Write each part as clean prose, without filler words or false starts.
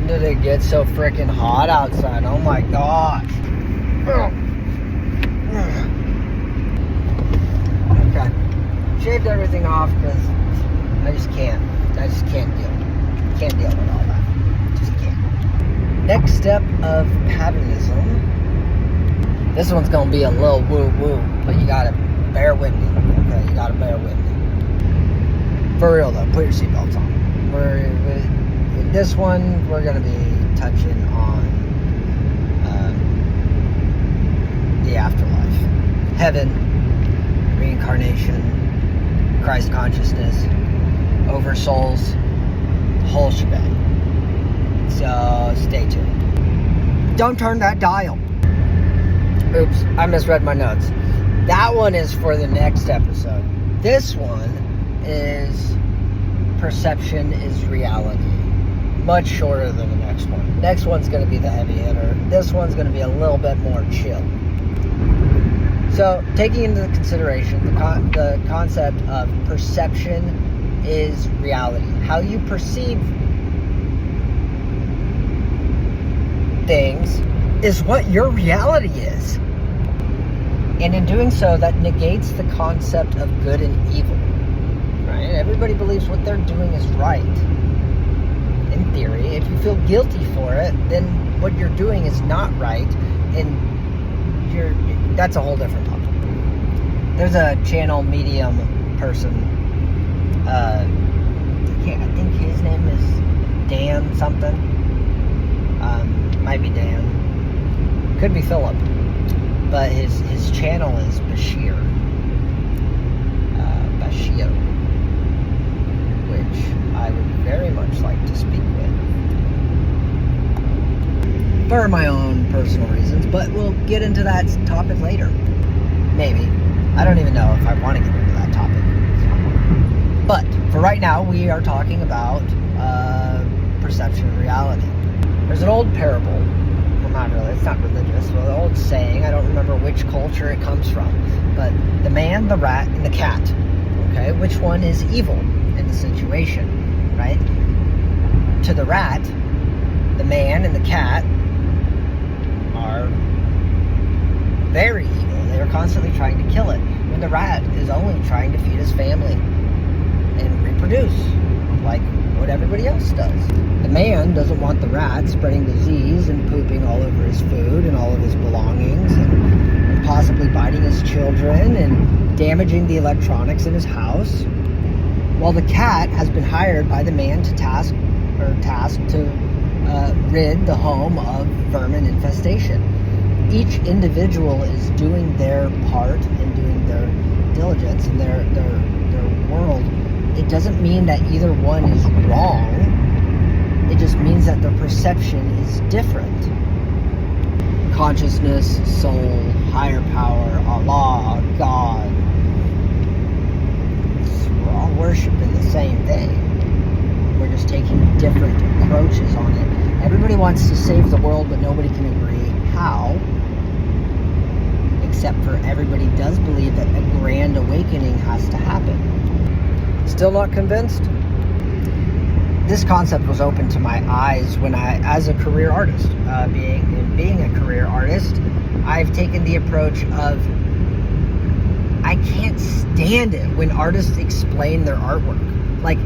did it get so freaking hot outside? Oh my gosh. Okay. Shaved everything off because I just can't deal. Can't deal with all that. Just can't. Next step of Patternism. This one's gonna be a little woo-woo, but you gotta bear with me. Okay, you gotta bear with me. For real though, put your seatbelts on. With this one, we're gonna be touching on the afterlife, heaven, reincarnation, Christ consciousness, over souls, whole shebang. So stay tuned. Don't turn that dial. Oops, I misread my notes. That one is for the next episode. This one is perception is reality. Much shorter than the next one. Next one's going to be the heavy hitter. This one's going to be a little bit more chill. So, taking into consideration the concept of perception is reality. How you perceive things is what your reality is. And in doing so, that negates the concept of good and evil. Right? Everybody believes what they're doing is right. In theory, if you feel guilty for it, then what you're doing is not right, and that's a whole different topic. There's a channel medium person. I think his name is Dan something. Might be Dan. Could be Philip. But his channel is Bashir, which I would very much like to speak with. For my own personal reasons, but we'll get into that topic later. Maybe. I don't even know if I want to get into that topic. But for right now, we are talking about perception of reality. There's an old parable. Well, not really. It's not religious. Well, the old saying. I don't remember which culture it comes from. But the man, the rat, and the cat. Okay? Which one is evil in the situation? Right? To the rat, the man and the cat are very evil. They are constantly trying to kill it. When the rat is only trying to feed his family and reproduce, like what everybody else does. The man doesn't want the rat spreading disease and pooping all over his food and all of his belongings and possibly biting his children and damaging the electronics in his house. While the cat has been hired by the man to tasked to rid the home of vermin infestation. Each individual is doing their part and doing their diligence in their world. It doesn't mean that either one is wrong. It just means that their perception is different. Consciousness, soul, higher power, Allah, God. We're all worshiping the same thing. We're just taking different approaches on it. Everybody wants to save the world, but nobody can agree how. Except for everybody does believe that a grand awakening has to happen. Still not convinced? This concept was open to my eyes when as a career artist, being a career artist, I've taken the approach of I can't stand it when artists explain their artwork. Like,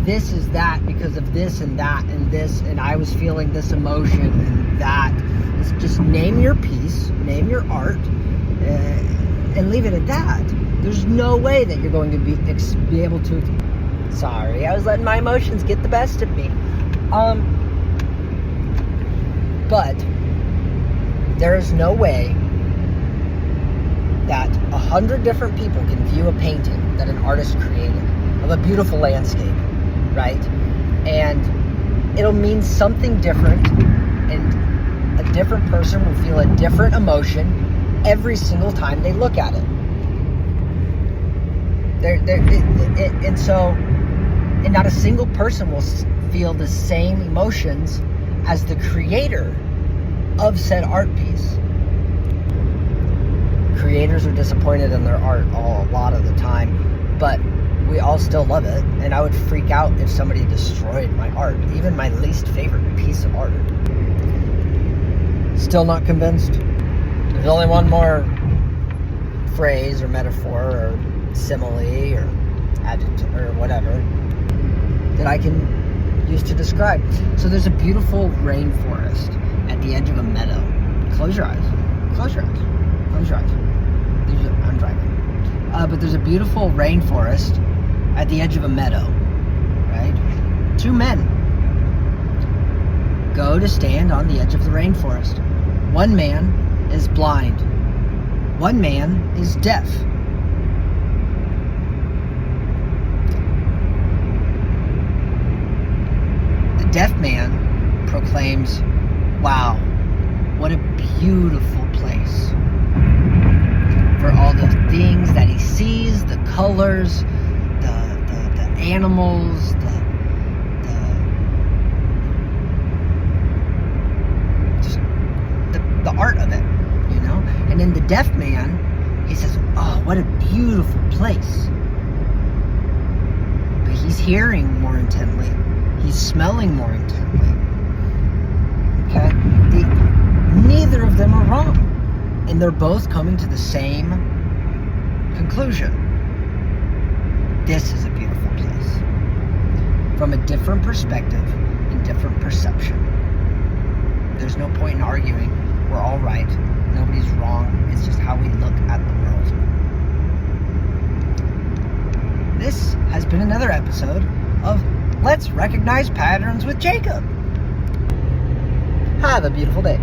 this is that because of this and that and this, and I was feeling this emotion and that. It's just name your piece, name your art, and leave it at that. There's no way that you're going to be able to. Sorry, I was letting my emotions get the best of me. But there is no way that 100 different people can view a painting that an artist created of a beautiful landscape, right? And it'll mean something different, and a different person will feel a different emotion every single time they look at it. And not a single person will feel the same emotions as the creator of said art piece. Creators are disappointed in their art a lot of the time, but we all still love it, and I would freak out if somebody destroyed my art, even my least favorite piece of art. Still not convinced? There's only one more phrase or metaphor or simile or adjective or whatever that I can use to describe. So there's a beautiful rainforest at the edge of a meadow. Close your eyes. Close your eyes. Close your eyes. I'm driving. But there's a beautiful rainforest at the edge of a meadow, right? 2 men go to stand on the edge of the rainforest. 1 man is blind. 1 man is deaf. The deaf man proclaims, "Wow, what a beautiful place." For all the things that he sees, the colors, the animals, the art of it, you know? And in the deaf man, he says, "Oh, what a beautiful place." But he's hearing more intently. He's smelling more intently. Okay? Neither of them are wrong. And they're both coming to the same conclusion. This is a beautiful place. From a different perspective and different perception. There's no point in arguing. We're all right. Nobody's wrong. It's just how we look at the world. This has been another episode of Let's Recognize Patterns with Jacob. Have a beautiful day.